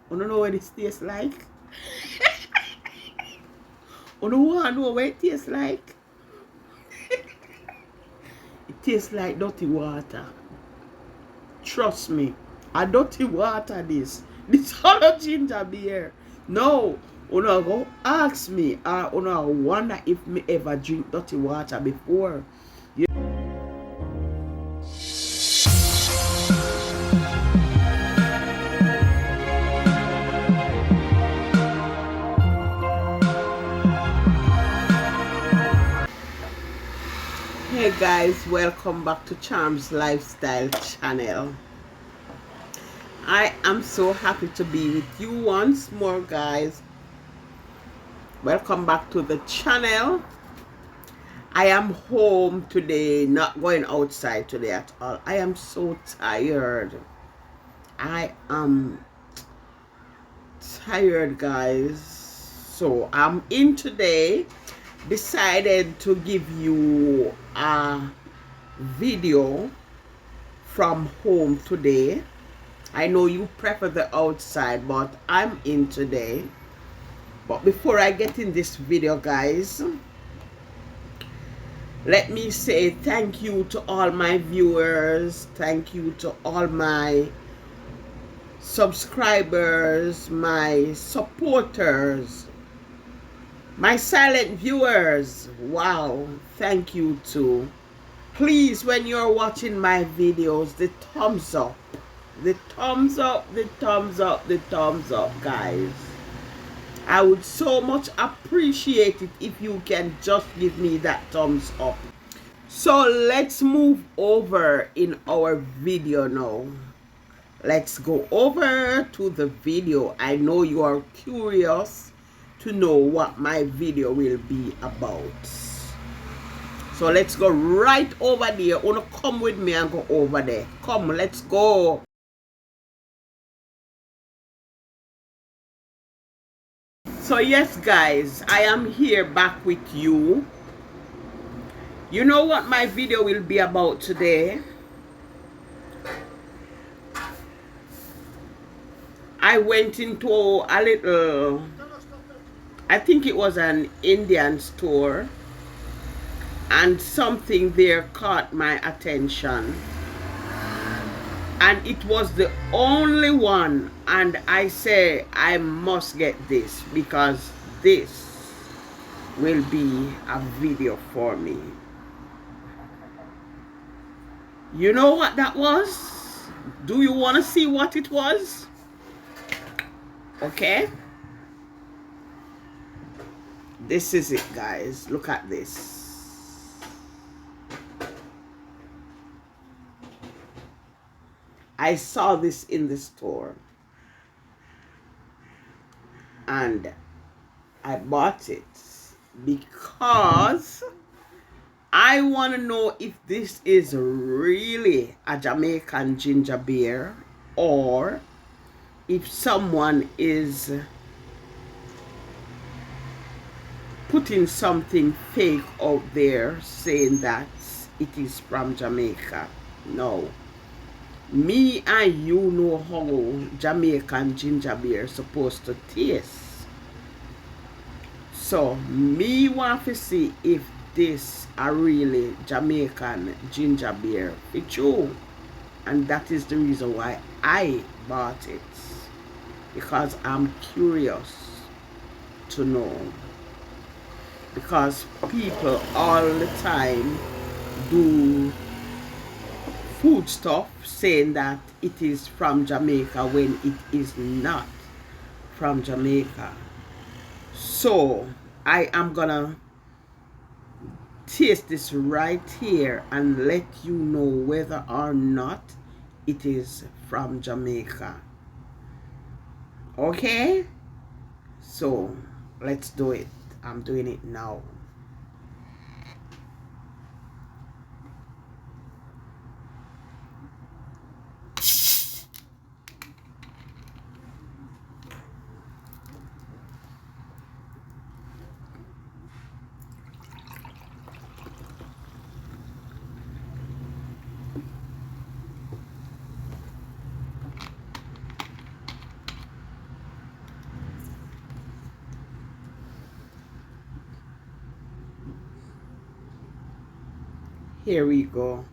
You don't know what it tastes like? You don't want to know what it tastes like? It tastes like dirty water. Trust me. A dirty water this. This all ginger beer. No. You know, go ask me. You know, wonder if me ever drink dirty water before. Hey guys, welcome back to Charms Lifestyle channel. I am so happy to be with you once more, guys. Welcome back to the channel. I am home today, not going outside today at all. I am so tired. I am tired, guys. So I'm in today. Decided to give you a video from home today. I know you prefer the outside, but I'm in today. But before I get in this video, guys, let me say thank you to all my viewers. Thank you to all my subscribers, my supporters, my silent viewers. Wow, thank you too. Please, when you're watching my videos, the thumbs up, the thumbs up, the thumbs up, the thumbs up, guys. I would so much appreciate it if you can just give me that thumbs up. So let's move over in our video now. Let's go over to the video. I know you are curious to know what my video will be about. So let's go right over there. Wanna come with me and go over there? Come, let's go. So yes, guys, I am here back with you. You know what my video will be about today? I went into a little, I think it was an Indian store, and something there caught my attention, and it was the only one, and I say I must get this because this will be a video for me. You know what that was? Do you want to see what it was? Okay, this is it, guys. Look at this. I saw this in the store and I bought it because I want to know if this is really a Jamaican ginger beer or if someone is putting something fake out there saying that it is from Jamaica. No. Me and you know how Jamaican ginger beer is supposed to taste. So me want to see if this a really Jamaican ginger beer. It's true. And that is the reason why I bought it. Because I'm curious to know. Because people all the time do food stuff saying that it is from Jamaica when it is not from Jamaica. So I am gonna taste this right here and let you know whether or not it is from Jamaica. Okay, so let's do it. I'm doing it now. Here we go.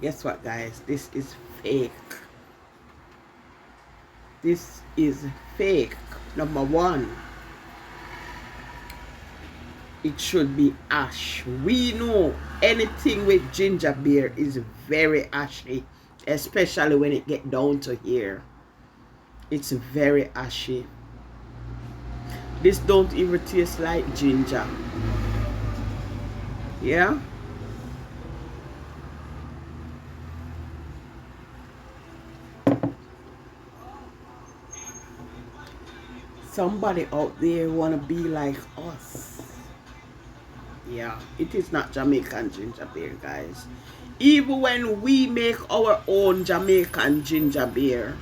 Guess what, guys? This is fake. This is fake. Number one, it should be ash. We know anything with ginger beer is very ashy, especially when it get down to here. It's very ashy. This don't even taste like ginger. Yeah. Somebody out there wanna be like us. Yeah, it is not Jamaican ginger beer, guys. Even when we make our own Jamaican ginger beer,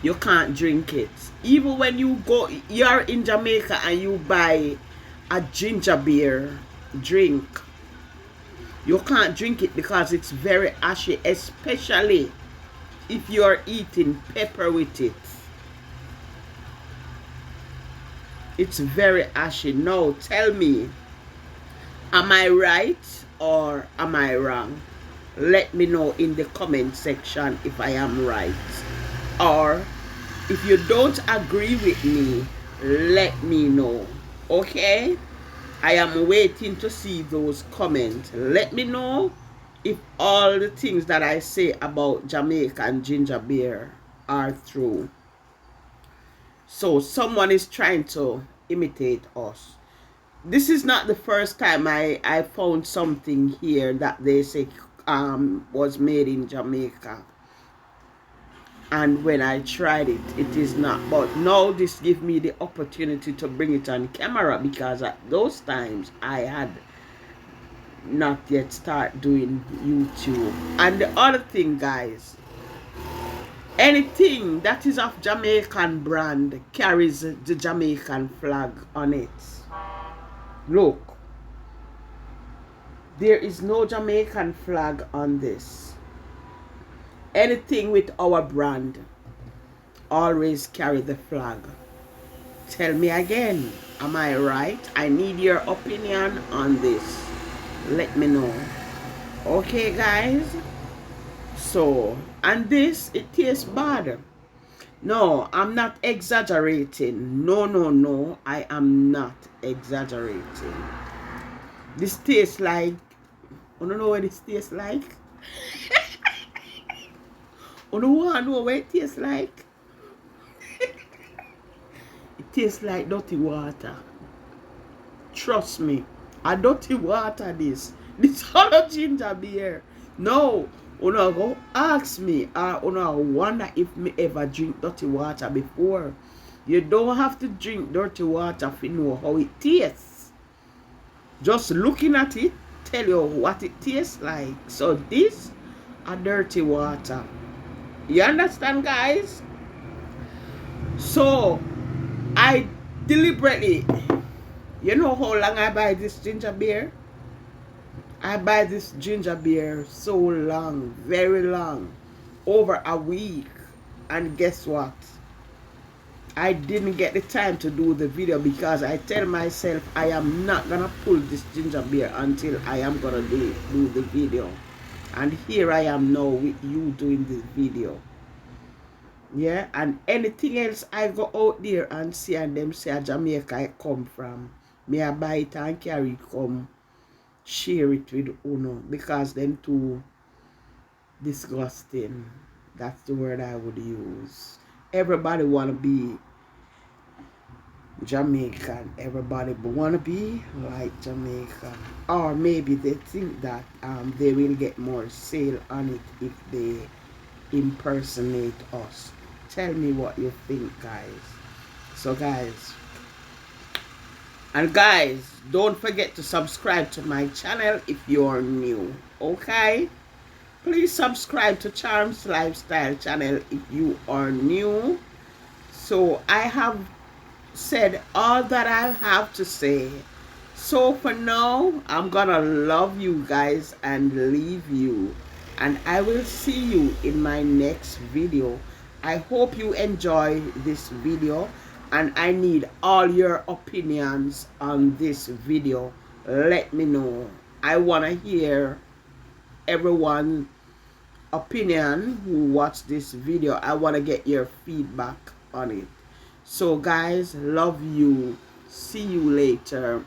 you can't drink it. Even when you're in Jamaica and you buy a ginger beer drink, you can't drink it because it's very ashy, especially if you're eating pepper with it. It's very ashy. Now tell me, am I right or am I wrong? Let me know in the comment section if I am right. Or if you don't agree with me, let me know. Okay? I am waiting to see those comments. Let me know if all the things that I say about Jamaican ginger beer are true. So someone is trying to imitate us. This is not the first time I found something here that they say was made in Jamaica. And when I tried it, it is not. But now this gives me the opportunity to bring it on camera, because at those times I had not yet start doing YouTube. And the other thing, guys, anything that is of Jamaican brand carries the Jamaican flag on it. Look, there is no Jamaican flag on this. Anything with our brand always carry the flag. Tell me again, am I right? I need your opinion on this. Let me know. Okay, guys? So, and this, it tastes bad. No, I'm not exaggerating. No, I am not exaggerating. This tastes like, I don't know what this tastes like. I don't want to know what it tastes like. It tastes like dirty water. Trust me. A dirty water this. This other ginger beer. No. You know, go ask me. You know, wonder if me ever drink dirty water before. You don't have to drink dirty water to know how it tastes. Just looking at it, tell you what it tastes like. So this, a dirty water. You understand, guys? So, I deliberately, you know how long I buy this ginger beer? I buy this ginger beer so long, very long, over a week. And guess what? I didn't get the time to do the video because I tell myself I am not gonna pull this ginger beer until I am gonna do the video. And here I am now with you doing this video. Yeah, and anything else I go out there and see and them say Jamaica I come from, me I buy it and carry it come share it with Uno, because them too disgusting. That's the word I would use. Everybody wanna be Jamaican. Everybody wanna be like Jamaica. Or maybe they think that they will get more sale on it if they impersonate us. Tell me what you think, guys. So guys, and guys, don't forget to subscribe to my channel if you're new. Okay, please subscribe to Charms Lifestyle channel if you are new. So I have said all that I have to say. So for now, I'm gonna love you guys and leave you, and I will see you in my next video. I hope you enjoy this video, and I need all your opinions on this video. Let me know. I want to hear everyone's opinion who watched this video. I want to get your feedback on it. So guys, love you. See you later.